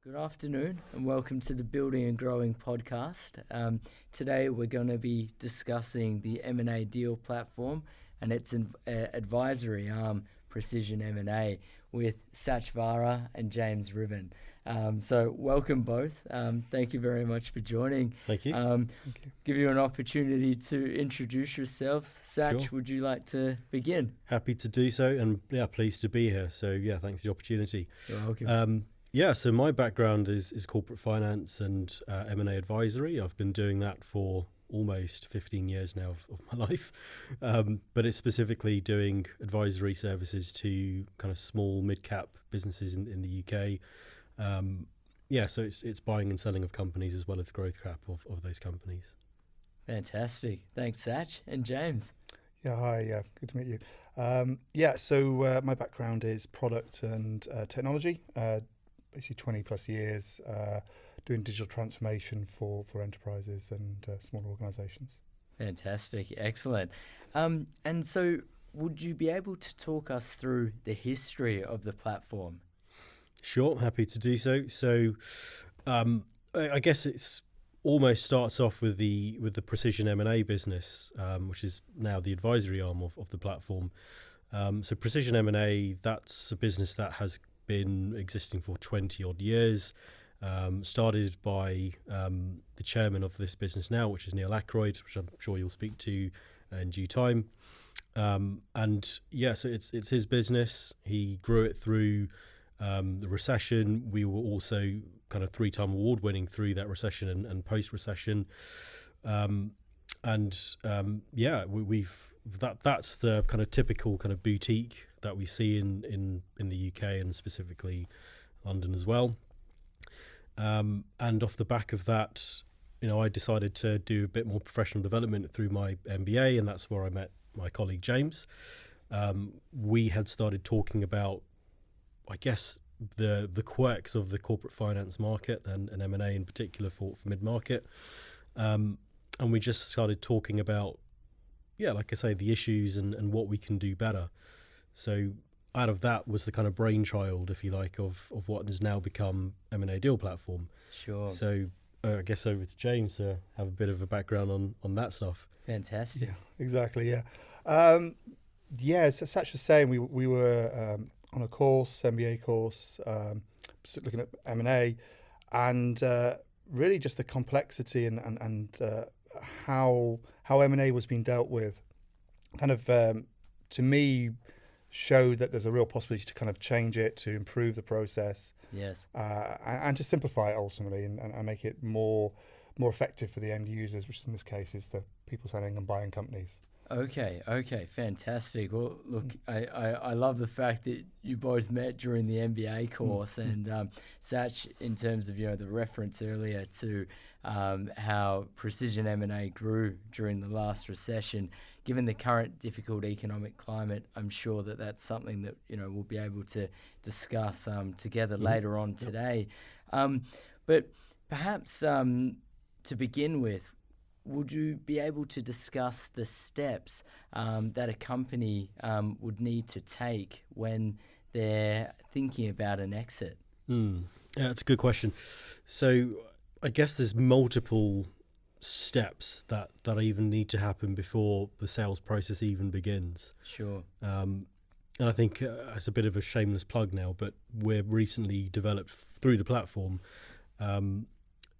Good afternoon and welcome to the Building and Growing podcast. Today we're going to be discussing the M&A Deal Platform and its advisory arm, Precision M&A, with Sach Vara and James Ruthven. So welcome both. Thank you very much for joining. Thank you. Thank you. Give you an opportunity to introduce yourselves. Sach, Sure. Would you like to begin? Happy to do so, and pleased to be here. So thanks for the opportunity. You're welcome. So my background is corporate finance and M&A advisory. I've been doing that for almost 15 years now of my life, but it's specifically doing advisory services to kind of small mid-cap businesses in the UK. So it's buying and selling of companies as well as growth cap of those companies. Fantastic. Thanks, Sach. And James? Yeah, hi. Yeah, good to meet you. So my background is product and technology. Basically 20 plus years doing digital transformation for enterprises and smaller organizations. Fantastic. Excellent. And so would you be able to talk us through the history of the platform? Sure, happy to do so. So I guess it's almost starts off with the Precision M&A business, which is now the advisory arm of the platform. So Precision M&A, that's a business that has been existing for 20 odd years, started by the chairman of this business now, which is Neil Ackroyd, which I'm sure you'll speak to in due time. So it's his business. He grew it through the recession. We were also kind of 3-time award winning through that recession and post-recession. That's the kind of typical kind of boutique that we see in the UK and specifically London as well. And off the back of that, I decided to do a bit more professional development through my MBA, and that's where I met my colleague James. We had started talking about, I guess, the quirks of the corporate finance market and M&A in particular for mid-market. And we just started talking about, like I say, the issues and what we can do better. So out of that was the kind of brainchild, if you like, of what has now become M&A Deal Platform. Sure. So I guess over to James to have a bit of a background on that stuff. Fantastic. Yeah, exactly. Yeah. As Sach was saying, we were on a course, MBA course, looking at M&A and really just the complexity and how M&A was being dealt with kind of, to me, showed that there's a real possibility to kind of change it, to improve the process. Yes. And to simplify it ultimately and make it more effective for the end users, which in this case is the people selling and buying companies. Okay, fantastic. Well, look, I love the fact that you both met during the MBA course, and Sach, in terms of the reference earlier to how Precision M&A grew during the last recession. Given the current difficult economic climate, I'm sure that that's something that we'll be able to discuss together later on today. But perhaps to begin with, would you be able to discuss the steps that a company would need to take when they're thinking about an exit? Yeah, that's a good question. So I guess there's multiple steps that even need to happen before the sales process even begins. Sure. And I think it's a bit of a shameless plug now, but we're recently developed through the platform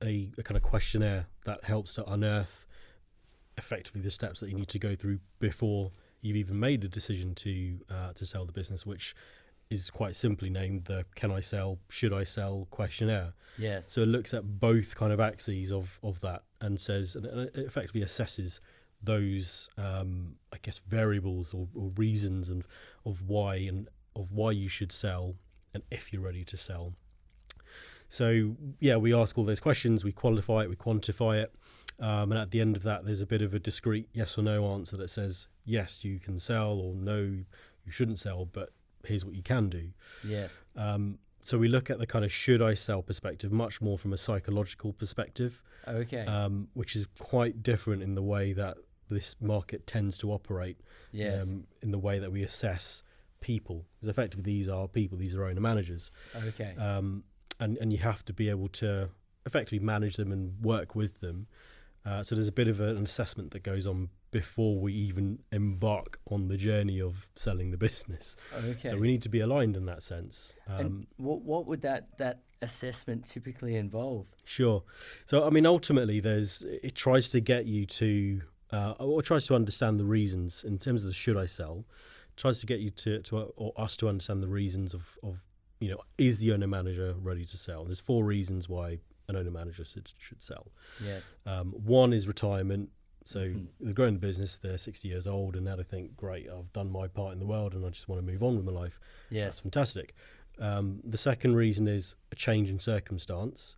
a kind of questionnaire that helps to unearth effectively the steps that you need to go through before you've even made a decision to sell the business, which is quite simply named the "Can I sell? Should I sell?" questionnaire. Yes. So it looks at both kind of axes of that and says, and it effectively assesses those I guess variables or reasons and of why you should sell and if you're ready to sell. So we ask all those questions, we qualify it, we quantify it, and at the end of that there's a bit of a discrete yes or no answer that says yes you can sell or no you shouldn't sell, but here's what you can do. Yes. So we look at the kind of should I sell perspective much more from a psychological perspective. Okay. Which is quite different in the way that this market tends to operate. Yes. In the way that we assess people, because effectively these are people, these are owner managers. Okay. and you have to be able to effectively manage them and work with them. So there's a bit of an assessment that goes on before we even embark on the journey of selling the business. Okay. So we need to be aligned in that sense. And what would that assessment typically involve? Sure. So I mean, ultimately, it tries to get you to, or tries to understand the reasons in terms of the should I sell. Tries to get you to or us to understand the reasons of is the owner manager ready to sell? There's 4 reasons why an owner manager should sell. Yes. One is retirement. So they're growing the business, they're 60 years old, and now they think, great, I've done my part in the world and I just want to move on with my life. Yes. That's fantastic. The second reason is a change in circumstance.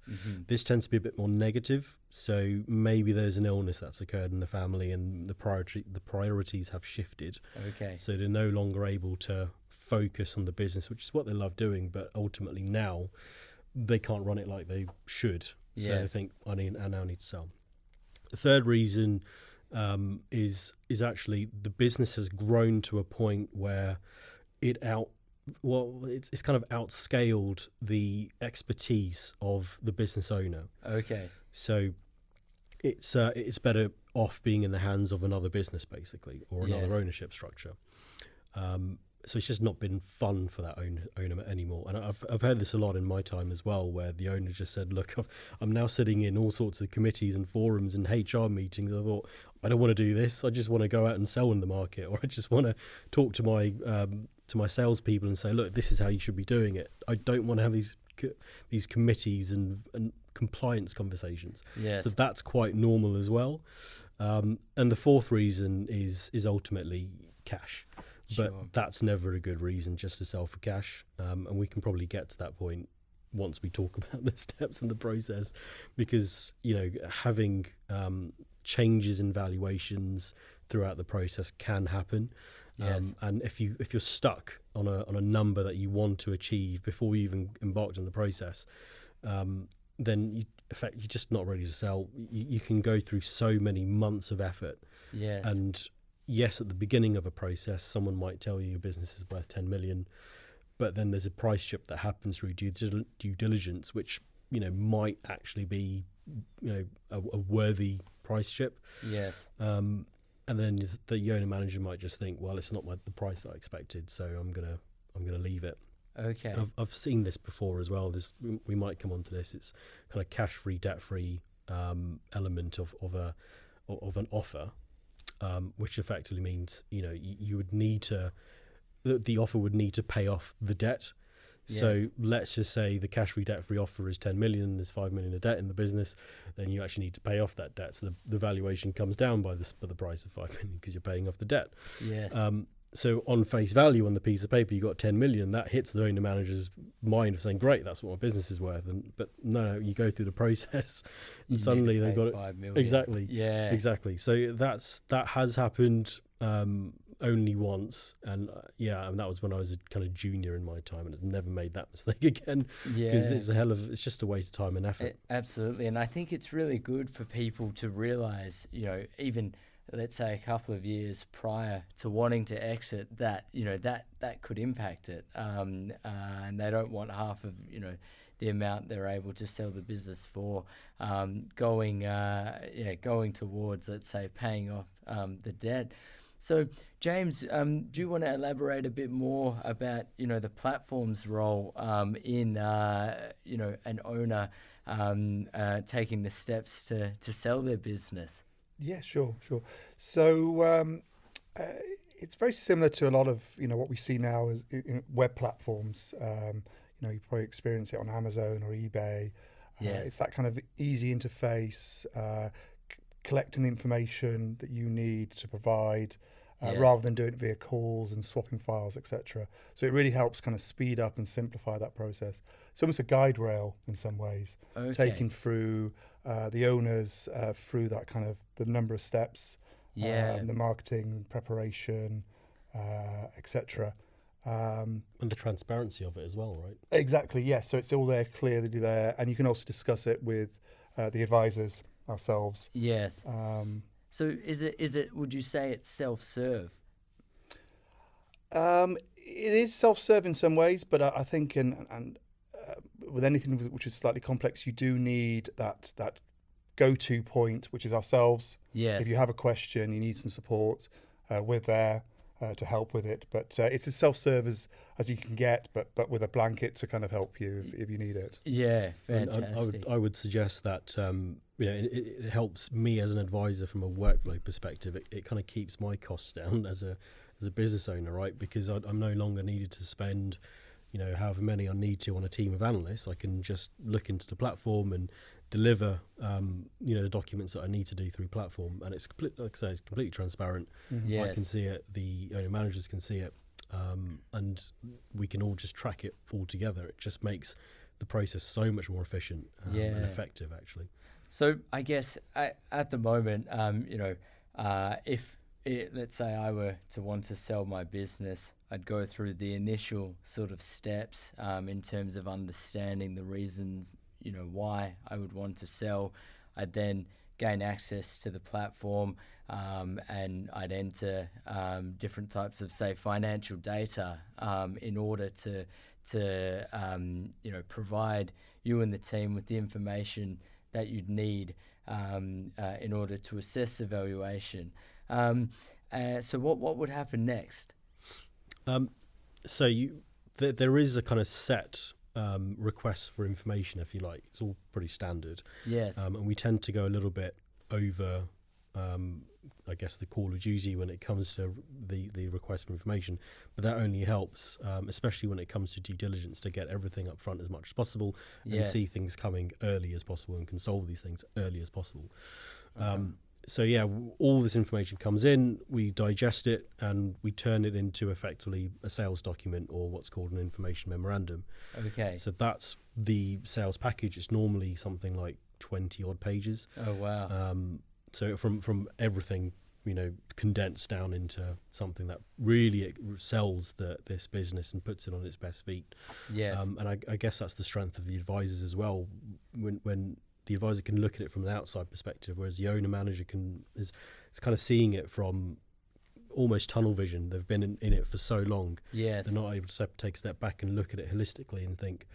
This tends to be a bit more negative. So maybe there's an illness that's occurred in the family and the priorities have shifted. Okay. So they're no longer able to focus on the business, which is what they love doing, but ultimately now they can't run it like they should. Yes. So they think, I now need to sell. The third reason is actually the business has grown to a point where it's kind of outscaled the expertise of the business owner. Okay. So it's better off being in the hands of another business, basically, or another ownership structure. So it's just not been fun for that owner anymore. And I've heard this a lot in my time as well, where the owner just said, look, I'm now sitting in all sorts of committees and forums and HR meetings. I thought, I don't want to do this. I just want to go out and sell in the market, or I just want to talk to my salespeople and say, look, this is how you should be doing it. I don't want to have these committees and compliance conversations. Yes. So that's quite normal as well. And the fourth reason is ultimately cash. But that's never a good reason just to sell for cash. And we can probably get to that point once we talk about the steps in the process, because, having changes in valuations throughout the process can happen. Yes. And if you're stuck on a number that you want to achieve before you even embarked on the process, then you're just not ready to sell. You can go through so many months of effort. Yes. And yes, at the beginning of a process, someone might tell you your business is worth 10 million, but then there's a price shift that happens through due diligence, which might actually be a worthy price ship. Yes. And then the owner manager might just think, well, it's not the price I expected, so I'm gonna leave it. Okay. I've seen this before as well. We might come on to this. It's kind of cash-free, debt-free element of an offer. Which effectively means you would need to, the offer would need to pay off the debt. Yes. So let's just say the cash-free, debt-free offer is 10 million. There's 5 million of debt in the business. Then you actually need to pay off that debt. So the valuation comes down by the price of 5 million because you're paying off the debt. Yes. So on face value on the piece of paper, you got 10 million. That hits the owner manager's mind of saying, great, that's what my business is worth. But no, you go through the process and suddenly they've got 5 million. Exactly. Yeah. Exactly. So that has happened only once. And and that was when I was a kind of junior in my time, and I've never made that mistake again. Yeah. Because it's just a waste of time and effort. Absolutely. And I think it's really good for people to realize, even let's say a couple of years prior to wanting to exit, that that could impact it, and they don't want half of the amount they're able to sell the business for going towards, let's say, paying off the debt. So James, do you want to elaborate a bit more about the platform's role in an owner taking the steps to sell their business? Yeah, sure. So it's very similar to a lot of what we see now as in web platforms. You probably experience it on Amazon or eBay. Yes. It's that kind of easy interface, collecting the information that you need to provide, rather than doing it via calls and swapping files, etc. So it really helps kind of speed up and simplify that process. It's almost a guide rail in some ways, taking through the owners through that kind of the number of steps, the marketing, preparation, etc. And the transparency of it as well, right? Exactly, yes. So it's all there, clearly there, and you can also discuss it with the advisors ourselves. Yes. So is it? Would you say it's self-serve? It is self-serve in some ways, but I think with anything which is slightly complex, you do need that go-to point, which is ourselves. Yes. If you have a question, you need some support, we're there to help with it. But it's as self-serve as you can get, but with a blanket to kind of help you if you need it. Yeah, And fantastic. I would suggest that it helps me as an advisor from a workflow perspective. It kind of keeps my costs down as a business owner, right? Because I'm no longer needed to spend however many I need to on a team of analysts. I can just look into the platform and deliver the documents that I need to do through platform, and it's like I say, it's completely transparent. Yes. I can see it, the owner managers can see it, and we can all just track it all together. It just makes the process so much more efficient and effective, actually. So I guess at the moment, let's say I were to want to sell my business, I'd go through the initial sort of steps in terms of understanding the reasons, why I would want to sell. I'd then gain access to the platform and I'd enter different types of, say, financial data in order to provide you and the team with the information that you'd need in order to assess the valuation. So what would happen next? There is a kind of set request for information, if you like. It's all pretty standard. Yes. And we tend to go a little bit over, I guess, the call of duty when it comes to the request for information. But that only helps, especially when it comes to due diligence, to get everything up front as much as possible and see things coming early as possible and can solve these things early as possible. All this information comes in, we digest it, and we turn it into effectively a sales document, or what's called an information memorandum. Okay. So that's the sales package. It's normally something like 20 odd pages. Oh, wow. So from everything, condensed down into something that really sells this business and puts it on its best feet. Yes. And I guess that's the strength of the advisors as well. When the advisor can look at it from an outside perspective, whereas the owner manager is kind of seeing it from almost tunnel vision. They've been in it for so long. Yes. They're not able to take a step back and look at it holistically and think,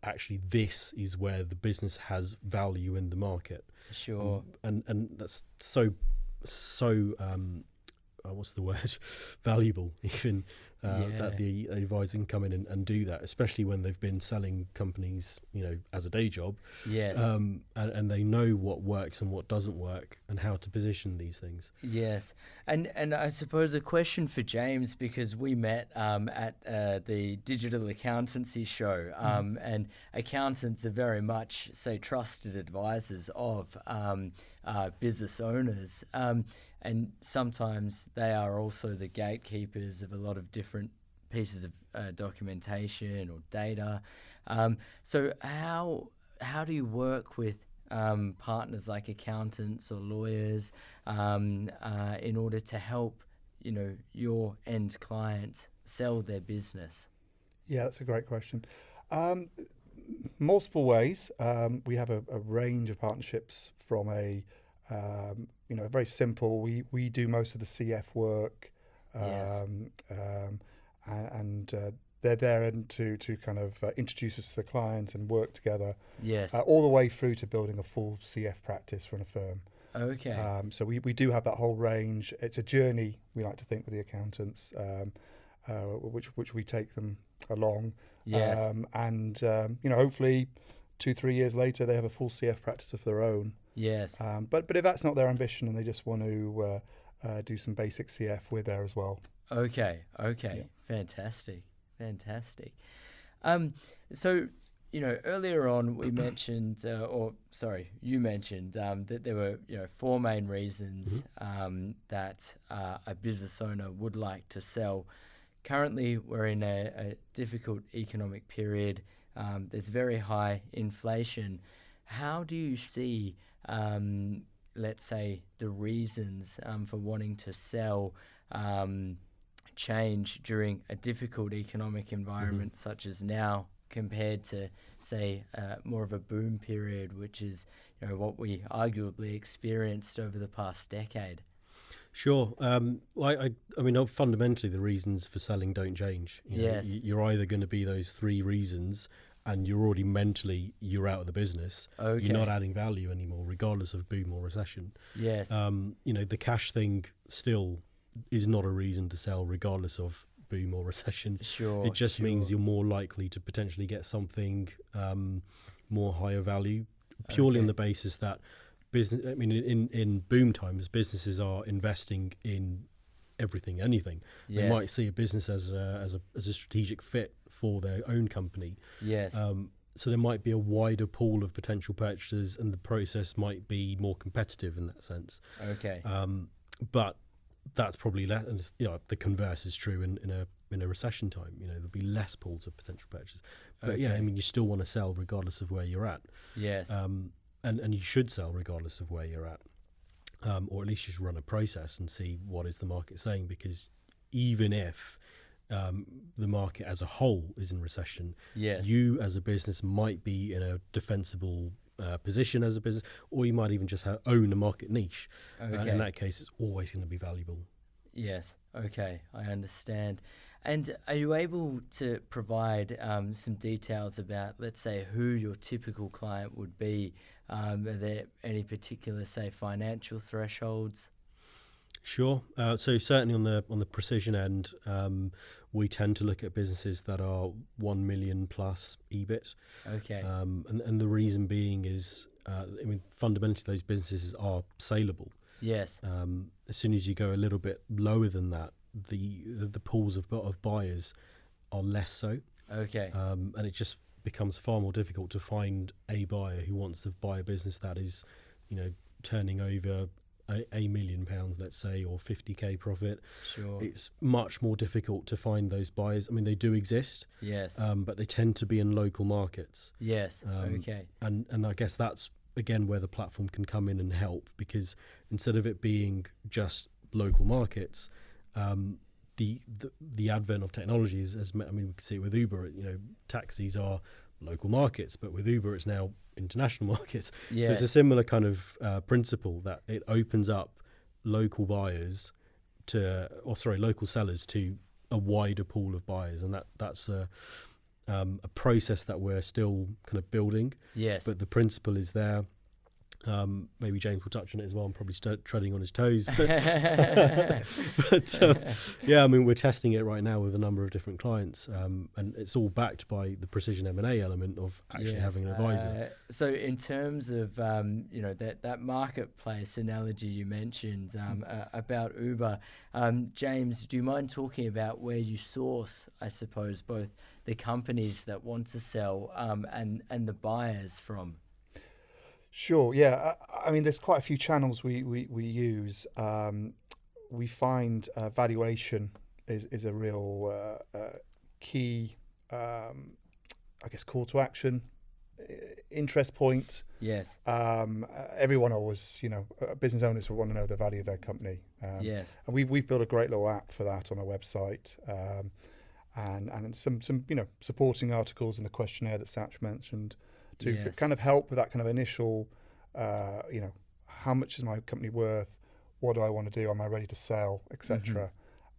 actually, this is where the business has value in the market. Sure. And that's so what's the word? Valuable, even that the advisor can come in and do that, especially when they've been selling companies, as a day job. Yes. And they know what works and what doesn't work and how to position these things. Yes. And I suppose a question for James, because we met at the Digital Accountancy Show, and accountants are very much, say, trusted advisors of business owners. And sometimes they are also the gatekeepers of a lot of different pieces of documentation or data. So how do you work with partners like accountants or lawyers in order to help your end client sell their business? Yeah, that's a great question. Multiple ways. We have a range of partnerships from very simple. We do most of the CF work, and they're there to kind of introduce us to the client and work together. Yes. All the way through to building a full CF practice for a firm. Okay. So we do have that whole range. It's a journey, we like to think, with the accountants, which we take them along. Yes. Hopefully 2-3 years later they have a full CF practice of their own. Yes. But if that's not their ambition and they just want to do some basic CF, we're there as well. Okay. Yeah. Fantastic. So, earlier on we mentioned, you mentioned that there were, 4 main reasons that a business owner would like to sell. Currently, we're in a difficult economic period. There's very high inflation. How do you see, let's say, the reasons for wanting to sell change during a difficult economic environment such as now, compared to, say, more of a boom period, which is what we arguably experienced over the past decade? Sure. I mean, fundamentally, the reasons for selling don't change. Yes. You're either going to be those 3 reasons, and you're already mentally you're out of the business. Okay. You're not adding value anymore, regardless of boom or recession. Yes. The cash thing still is not a reason to sell, regardless of boom or recession. Sure. It just means you're more likely to potentially get something more higher value, purely on the basis that business. I mean, in boom times, businesses are investing in everything, anything. Yes. They might see a business as a strategic fit for their own company. Yes. So there might be a wider pool of potential purchasers, and the process might be more competitive in that sense. Okay. But that's probably less. And the converse is true in a recession time. There'll be less pools of potential purchasers. But Okay. yeah, I mean, you still want to sell regardless of where you're at. Yes. And you should sell regardless of where you're at. Or at least you should run a process and see what is the market saying, because even if the market as a whole is in recession, Yes. you as a business might be in a defensible position as a business, or you might even just own a market niche. Okay. In that case, it's always going to be valuable. Yes. Okay. I understand. And are you able to provide some details about, let's say, who your typical client would be? Are there any particular, say, financial thresholds? Sure. So certainly on the precision end, we tend to look at businesses that are 1 million plus EBIT. Okay. And the reason being is, fundamentally those businesses are saleable. Yes. As soon as you go a little bit lower than that, the pools of buyers are less so. Okay. And it just becomes far more difficult to find a buyer who wants to buy a business that is, turning over £1 million, let's say, or 50k profit. Sure. It's much more difficult to find those buyers. I mean, they do exist. Yes. But they tend to be in local markets. Yes. Okay. And I guess that's again where the platform can come in and help, because instead of it being just local markets, the advent of technologies, we can see it with Uber. Taxis are local markets, but with Uber, it's now international markets. Yes. So it's a similar kind of principle, that it opens up local buyers local sellers to a wider pool of buyers, and that's a process that we're still kind of building. Yes. But the principle is there. Maybe James will touch on it as well. I'm probably treading on his toes, but yeah, I mean, we're testing it right now with a number of different clients, and it's all backed by the precision M&A element of actually having an advisor. So in terms of that marketplace analogy you mentioned about Uber, James, do you mind talking about where you source, I suppose, both the companies that want to sell and the buyers from? Sure. Yeah. I mean, there's quite a few channels we use. We find valuation is a real key, call to action, interest point. Yes. Everyone always, business owners will want to know the value of their company. Yes. And we've built a great little app for that on our website, and some supporting articles in the questionnaire that Sach mentioned, to kind of help with that kind of initial, how much is my company worth? What do I want to do? Am I ready to sell, etc.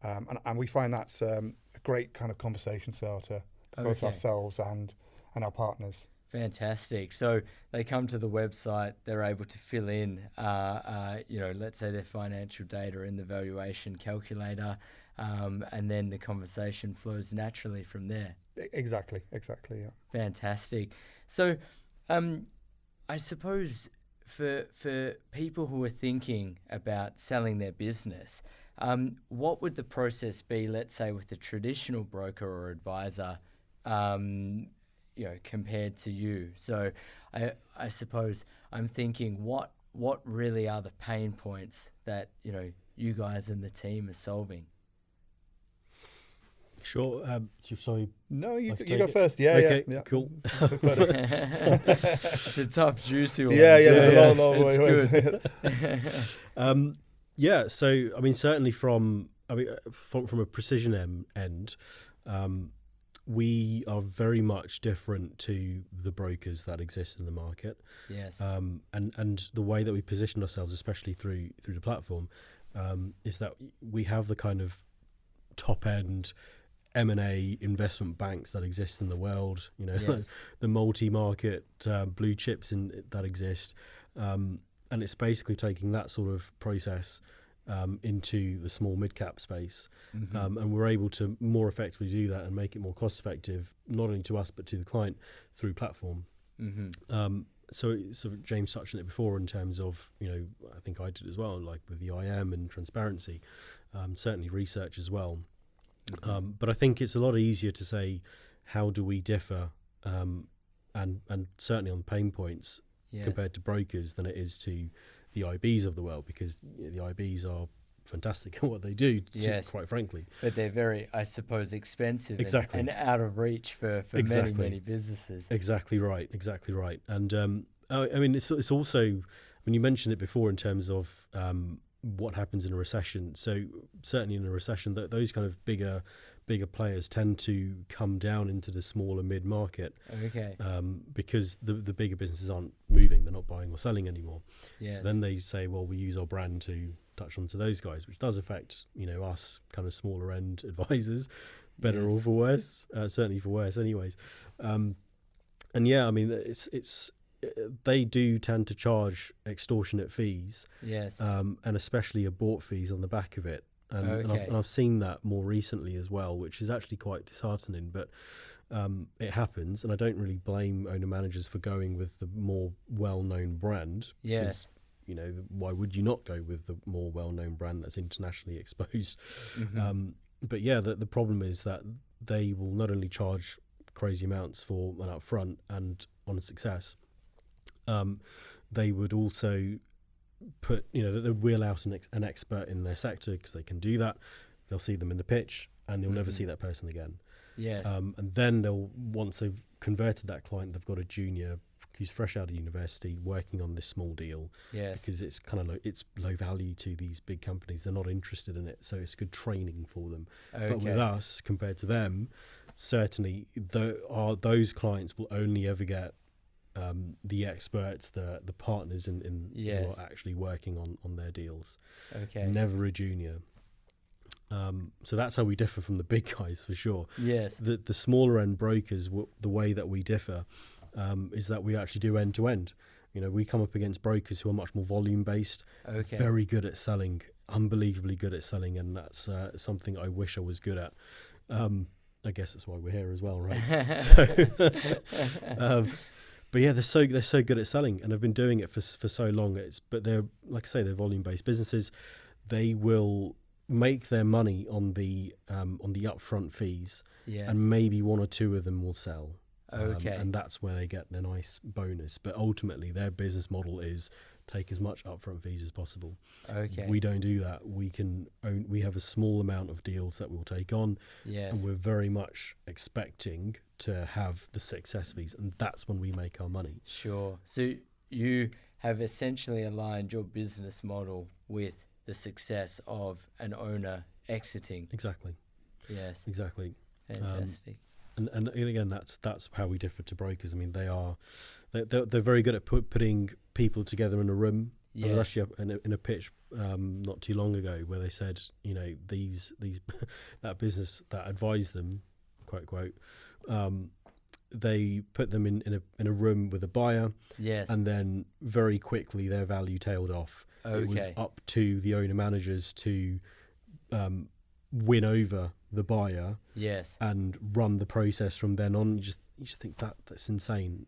And we find that's a great kind of conversation starter for both ourselves and our partners. Fantastic. So they come to the website, they're able to fill in, let's say their financial data in the valuation calculator, and then the conversation flows naturally from there. Exactly. Yeah. Fantastic. So, I suppose for people who are thinking about selling their business, what would the process be, let's say, with a traditional broker or advisor, compared to you? So, I suppose I'm thinking, what really are the pain points that you guys and the team are solving? Sure. Sorry. No, you go first. Yeah, okay, yeah. Cool. It's a tough, juicy one. There's a long way. Good. So I mean, certainly from a precision end, we are very much different to the brokers that exist in the market. Yes. And the way that we position ourselves, especially through the platform, is that we have the kind of top end M&A investment banks that exist in the world, Yes. the multi-market blue chips that exist, and it's basically taking that sort of process into the small mid-cap space, and we're able to more effectively do that and make it more cost-effective, not only to us but to the client through platform. So James touched on it before in terms of, I think I did as well, like with the IM and transparency, certainly research as well. But I think it's a lot easier to say, how do we differ, and certainly on pain points compared to brokers than it is to the IBs of the world, because the IBs are fantastic at what they do, quite frankly. But they're very, I suppose, expensive Exactly. and out of reach for Exactly. many businesses. Exactly right. And I mean, it's also, when you mentioned it before in terms of what happens in a recession. So certainly in a recession, those kind of bigger players tend to come down into the smaller mid-market, because the bigger businesses aren't moving, they're not buying or selling anymore. So then they say, well, we use our brand to touch onto those guys, which does affect us kind of smaller end advisors, better or for worse, certainly for worse anyways. And yeah, I mean, it's they do tend to charge extortionate fees, and especially abort fees on the back of it. And I've seen that more recently as well, which is actually quite disheartening, but it happens, and I don't really blame owner managers for going with the more well-known brand. Because, why would you not go with the more well-known brand that's internationally exposed? But yeah, the problem is that they will not only charge crazy amounts for an upfront and on a success, they would also put, they wheel out an expert in their sector, because they can do that. They'll see them in the pitch, and they'll never see that person again. And then once they've converted that client, they've got a junior who's fresh out of university working on this small deal, because it's kind of it's low value to these big companies. They're not interested in it, so it's good training for them. But with us, compared to them, certainly those clients will only ever get the experts, the partners in who are actually working on their deals. Never a junior. So that's how we differ from the big guys, for sure. The smaller end brokers, the way that we differ is that we actually do end to end. We come up against brokers who are much more volume based, very good at selling, unbelievably good at selling, and that's something I wish I was good at. I guess that's why we're here as well, right? But yeah, they're so good at selling, and have been doing it for so long. But they're, like I say, they're volume based businesses. They will make their money on the upfront fees, and maybe one or two of them will sell. And that's where they get their nice bonus. But ultimately, their business model is take as much upfront fees as possible. We don't do that. We have a small amount of deals that we'll take on, and we're very much expecting to have the success fees, and that's when we make our money. Sure. So you have essentially aligned your business model with the success of an owner exiting. Exactly. Yes. Exactly. Fantastic. And again, that's how we differ to brokers. I mean, they're very good at putting people together in a room. I was actually in a pitch not too long ago where they said, these that business that advised them, quote, they put them in a room with a buyer, and then very quickly their value tailed off. It was up to the owner managers to win over the buyer, and run the process from then on. You just think that's insane.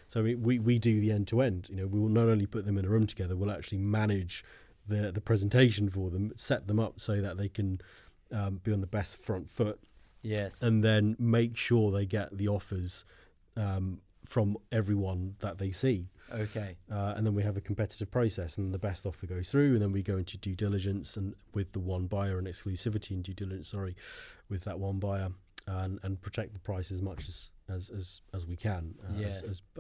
So we do the end to end. We will not only put them in a room together, we'll actually manage the presentation for them, set them up so that they can be on the best front foot. And then make sure they get the offers from everyone that they see. And then we have a competitive process, and the best offer goes through, and then we go into due diligence and with the one buyer, and exclusivity and due diligence, with that one buyer, and protect the price as much as we can,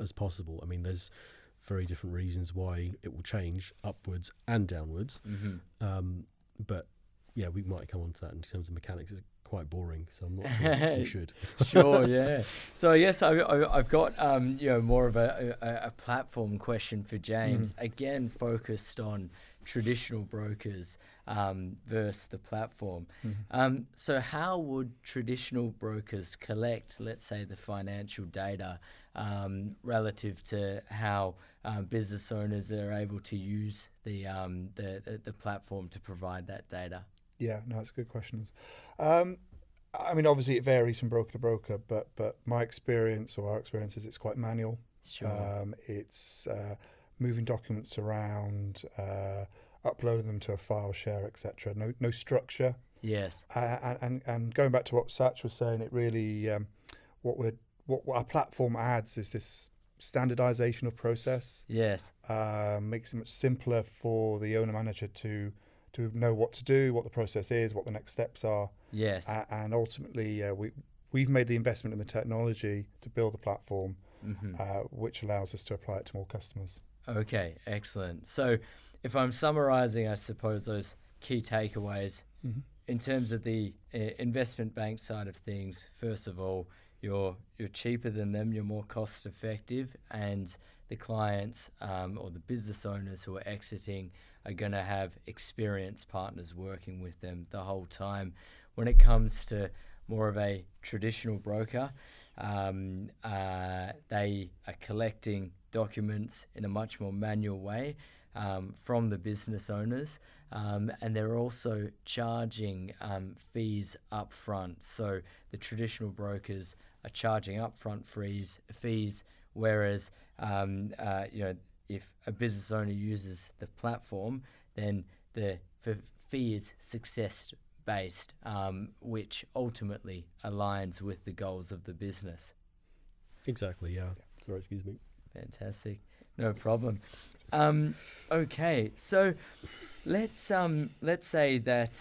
as possible. I mean, there's very different reasons why it will change upwards and downwards. But yeah, we might come on to that in terms of mechanics. It's quite boring, so I'm not sure you should. Sure, yeah. So I guess I've got more of a platform question for James. Again, focused on traditional brokers versus the platform. So how would traditional brokers collect, let's say, the financial data relative to how business owners are able to use the platform to provide that data? Yeah, no, that's a good question. I mean, obviously it varies from broker to broker, but my experience or our experience is it's quite manual. Sure. It's moving documents around, uploading them to a file share, etc. No structure. Yes. And going back to what Sach was saying, it really what our platform adds is this standardization of process. Yes. Makes it much simpler for the owner manager to know what to do, what the process is, what the next steps are. Yes. And ultimately, we've made the investment in the technology to build the platform, which allows us to apply it to more customers. Okay, excellent. So if I'm summarizing, I suppose, those key takeaways in terms of the investment bank side of things, first of all, you're cheaper than them, you're more cost effective, and the clients or the business owners who are exiting are going to have experienced partners working with them the whole time. When it comes to more of a traditional broker, they are collecting documents in a much more manual way from the business owners, and they're also charging fees up front. So the traditional brokers are charging upfront fees, whereas if a business owner uses the platform, then the fee is success based, which ultimately aligns with the goals of the business. Exactly, yeah. Sorry, excuse me. Fantastic, no problem. Okay, so let's say that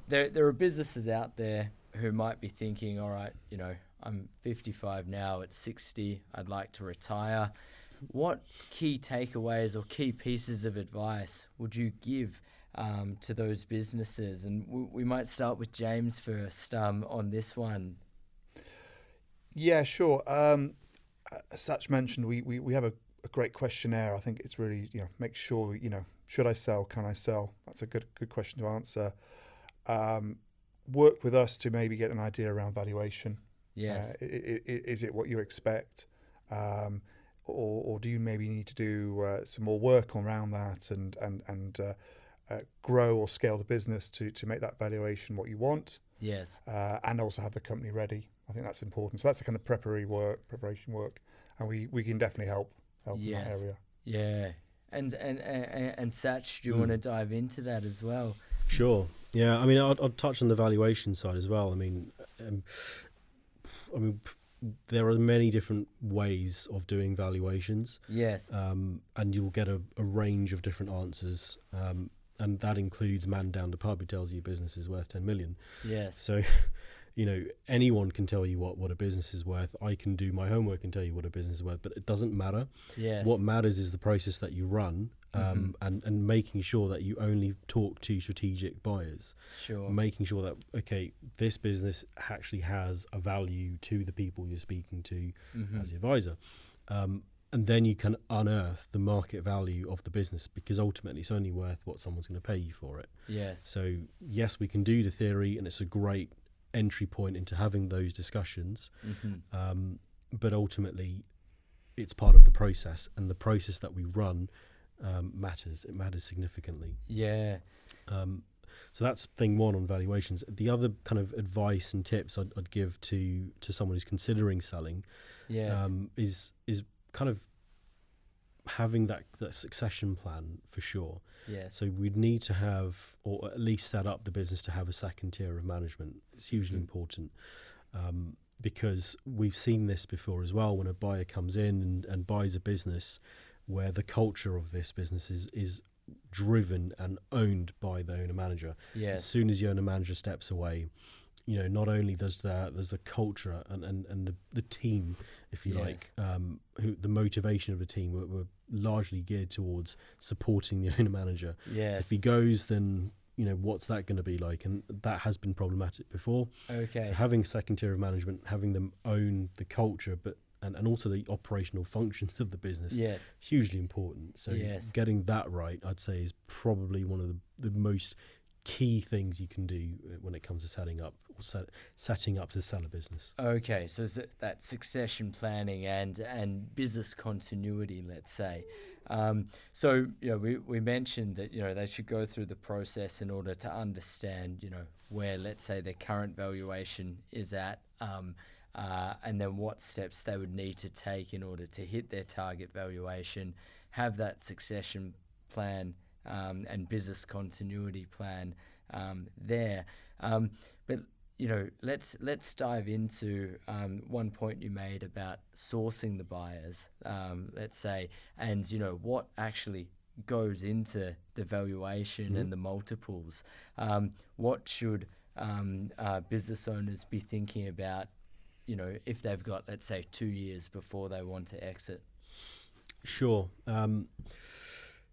there are businesses out there who might be thinking, all right, I'm 55 now, at 60, I'd like to retire. What key takeaways or key pieces of advice would you give to those businesses? And we might start with James first on this one. Yeah, sure. As Sach mentioned, we have a great questionnaire. I think it's really, make sure, should I sell? Can I sell? That's a good question to answer. Work with us to maybe get an idea around valuation. Yes. Is it what you expect? Or do you maybe need to do some more work around that and grow or scale the business to make that valuation what you want? Yes. And also have the company ready. I think that's important. So that's the kind of preparation work, and we can definitely help in that area. Yeah. And Sach, do you want to dive into that as well? Sure. Yeah. I mean, I'll touch on the valuation side as well. I mean, there are many different ways of doing valuations. Yes. And you'll get a range of different answers. And that includes man down the pub who tells you your business is worth 10 million. Yes. So, anyone can tell you what a business is worth. I can do my homework and tell you what a business is worth, but it doesn't matter. Yes. What matters is the process that you run, and making sure that you only talk to strategic buyers. Sure. Making sure that, okay, this business actually has a value to the people you're speaking to as the advisor. And then you can unearth the market value of the business, because ultimately it's only worth what someone's going to pay you for it. Yes. So yes, we can do the theory, and it's a great entry point into having those discussions. But ultimately it's part of the process, and the process that we run matters. It matters significantly. Yeah. So that's thing one on valuations. The other kind of advice and tips I'd give to someone who's considering selling, Yes. is kind of having that succession plan for sure. Yes. So we'd need to have, or at least set up the business to have, a second tier of management. It's hugely important, because we've seen this before as well, when a buyer comes in and buys a business where the culture of this business is driven and owned by the owner manager. Yes. As soon as the owner manager steps away, not only there's the culture and the team, if you like, who the motivation of the team were largely geared towards supporting the owner manager. Yes. So if he goes, then what's that going to be like? And that has been problematic before. Okay. So having a second tier of management, having them own the culture, and also the operational functions of the business, Yes. hugely important. So Yes. getting that right, I'd say, is probably one of the most key things you can do when it comes to setting up to sell a business. Okay, so that succession planning and business continuity, let's say. So we mentioned that they should go through the process in order to understand where, let's say, their current valuation is at, and then what steps they would need to take in order to hit their target valuation, have that succession plan and business continuity plan there. But let's dive into one point you made about sourcing the buyers, let's say, and what actually goes into the valuation and the multiples. What should business owners be thinking about, if they've got, let's say, 2 years before they want to exit? Sure.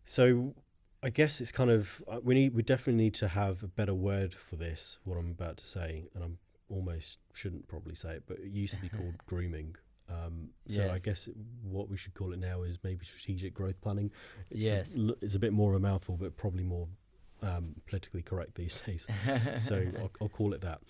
So I guess it's kind of we definitely need to have a better word for this, what I'm about to say, and I'm almost shouldn't probably say it, but it used to be called grooming. So Yes. I guess what we should call it now is maybe strategic growth planning. It's a bit more of a mouthful, but probably more politically correct these days. So I'll call it that.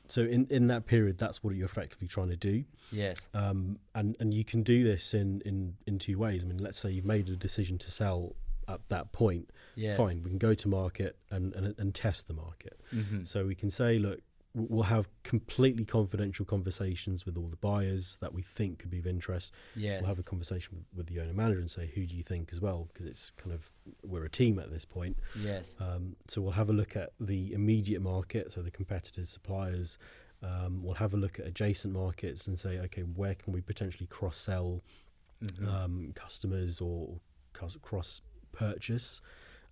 So in that period, that's what you're effectively trying to do. Yes. And you can do this in 2 ways. I mean, let's say you've made a decision to sell at that point. Yes. Fine, we can go to market and test the market. Mm-hmm. So we can say, look, we'll have completely confidential conversations with all the buyers that we think could be of interest. Yes. We'll have a conversation with the owner manager and say, who do you think as well? Because it's kind of, we're a team at this point. Yes. So we'll have a look at the immediate market, so the competitors, suppliers. We'll have a look at adjacent markets and say, okay, where can we potentially cross-sell customers or cross-purchase?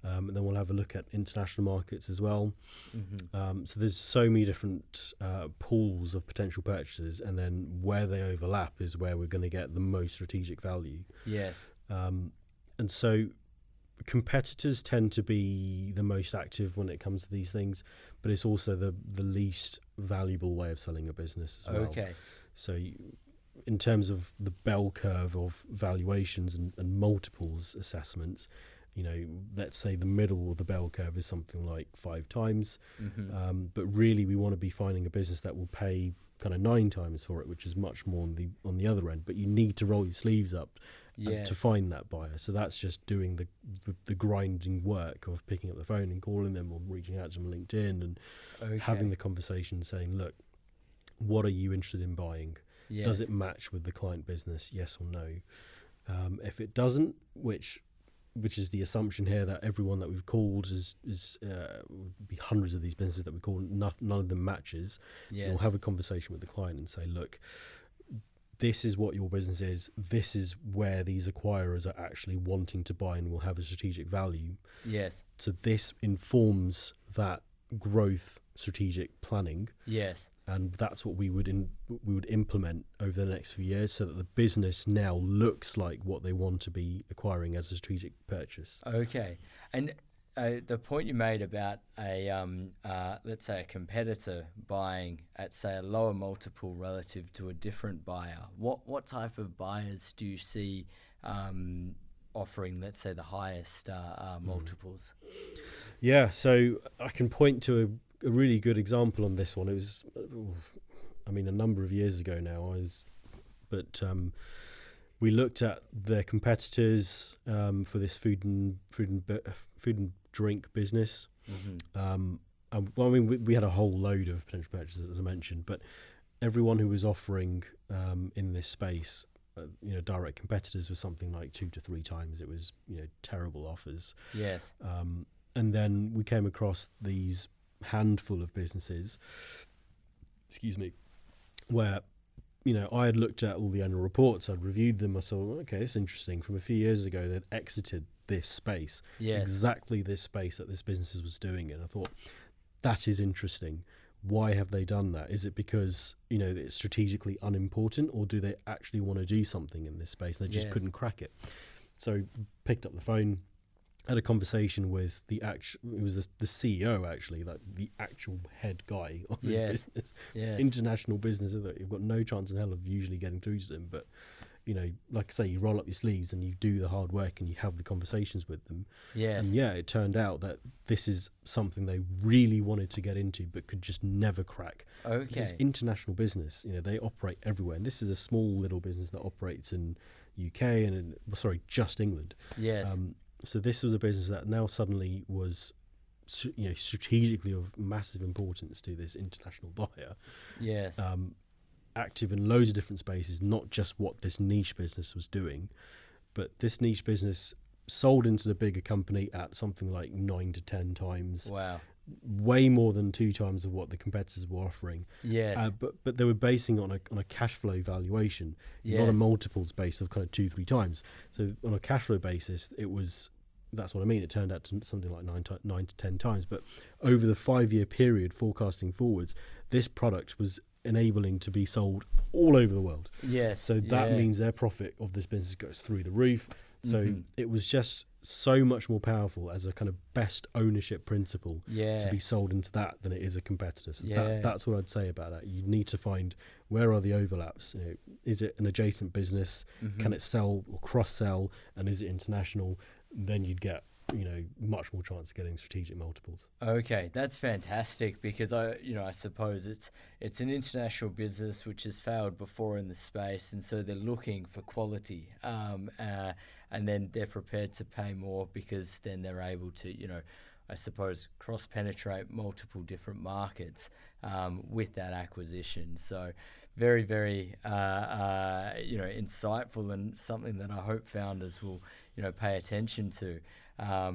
And then we'll have a look at international markets as well. Mm-hmm. So there's so many different pools of potential purchases, and then where they overlap is where we're going to get the most strategic value. Yes. And so competitors tend to be the most active when it comes to these things, but it's also the least valuable way of selling a business as well. Okay. So in terms of the bell curve of valuations and multiples assessments, let's say the middle of the bell curve is something like 5 times. Mm-hmm. But really we want to be finding a business that will pay kind of 9 times for it, which is much more on the other end. But you need to roll your sleeves up to find that buyer. So that's just doing the grinding work of picking up the phone and calling them, or reaching out to them on LinkedIn and having the conversation saying, look, what are you interested in buying? Yes. Does it match with the client business? Yes or no? If it doesn't, which is the assumption here that everyone that we've called is would be hundreds of these businesses that we call, none of them matches. Yes. We'll have a conversation with the client and say, look, this is what your business is. This is where these acquirers are actually wanting to buy and will have a strategic value. Yes. So this informs that growth strategic planning. Yes. And that's what we would implement over the next few years, so that the business now looks like what they want to be acquiring as a strategic purchase. Okay. And the point you made about let's say a competitor buying at, say, a lower multiple relative to a different buyer, what type of buyers do you see offering, let's say, the highest multiples? Yeah, so I can point to a really good example on this one. It was, a number of years ago now. We looked at their competitors for this food and drink business. Mm-hmm. We had a whole load of potential purchasers, as I mentioned, but everyone who was offering in this space, direct competitors, was something like 2 to 3 times. It was, terrible offers. Yes. And then we came across these handful of businesses, where I had looked at all the annual reports, I'd reviewed them, I saw, okay, it's interesting. From a few years ago, they'd exited this space, Yes. exactly this space that this business was doing, and I thought, that is interesting. Why have they done that? Is it because it's strategically unimportant, or do they actually want to do something in this space and they just Yes. couldn't crack it? So picked up the phone, had a conversation with it was the CEO, actually, like the actual head guy of this business. It's international business, isn't it? You've got no chance in hell of usually getting through to them, but like I say, you roll up your sleeves and you do the hard work and you have the conversations with them. Yes. And yeah, it turned out that this is something they really wanted to get into but could just never crack. Okay. This is international business. They operate everywhere. And this is a small little business that operates in UK and just England. Yes. So this was a business that now suddenly was strategically of massive importance to this international buyer. Yes. Active in loads of different spaces, not just what this niche business was doing, but this niche business sold into the bigger company at something like 9 to 10 times. Wow. Way more than 2 times of what the competitors were offering. Yes. But they were basing it on a cash flow valuation, yes. not a multiples base of kind of 2-3 times. So on a cash flow basis, that's what I mean. It turned out to something like 9 to 10 times. But over the 5-year period, forecasting forwards, this product was enabling to be sold all over the world. Yes. So that means their profit of this business goes through the roof. So it was just so much more powerful as a kind of best ownership principle to be sold into that than it is a competitor. So that's what I'd say about that. You need to find where are the overlaps. Is it an adjacent business? Can it sell or cross-sell? And is it international? Then you'd get much more chance of getting strategic multiples. Okay, that's fantastic, because I suppose it's an international business which has failed before in the space, and so they're looking for quality, and then they're prepared to pay more because then they're able to, I suppose, cross-penetrate multiple different markets with that acquisition. So very, very, insightful, and something that I hope founders will, pay attention to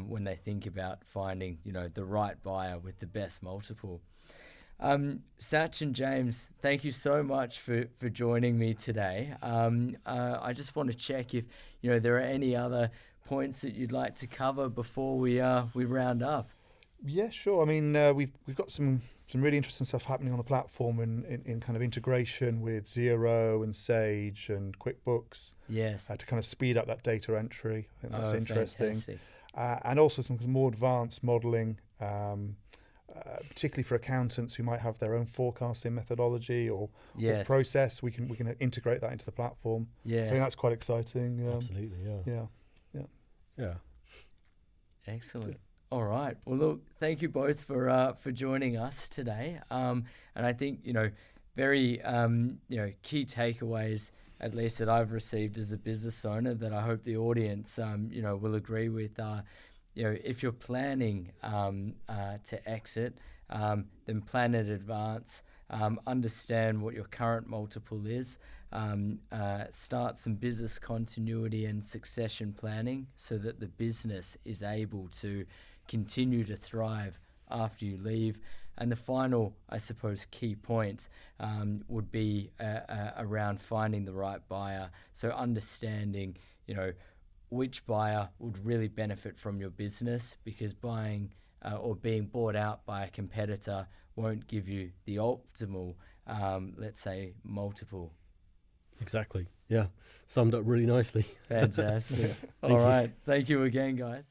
when they think about finding, the right buyer with the best multiple. Sach and James, thank you so much for joining me today. I just want to check if, there are any other points that you'd like to cover before we round up. Yeah, sure. I mean, we've got some really interesting stuff happening on the platform in kind of integration with Xero and Sage and QuickBooks. Yes. To kind of speed up that data entry. I think that's interesting. Fantastic. And also some more advanced modelling, particularly for accountants who might have their own forecasting methodology or process. We can integrate that into the platform. Yes. I think that's quite exciting. Absolutely, yeah. Excellent. All right. Well, look, thank you both for joining us today. And I think, very, key takeaways, at least that I've received as a business owner, that I hope the audience, will agree with. If you're planning to exit, then plan in advance. Understand what your current multiple is. Start some business continuity and succession planning so that the business is able to continue to thrive after you leave. And the final, I suppose, key point would be around finding the right buyer. So understanding, which buyer would really benefit from your business, because buying or being bought out by a competitor won't give you the optimal, let's say, multiple. Exactly. Yeah. Summed up really nicely. Fantastic. All right. Thank you again, guys.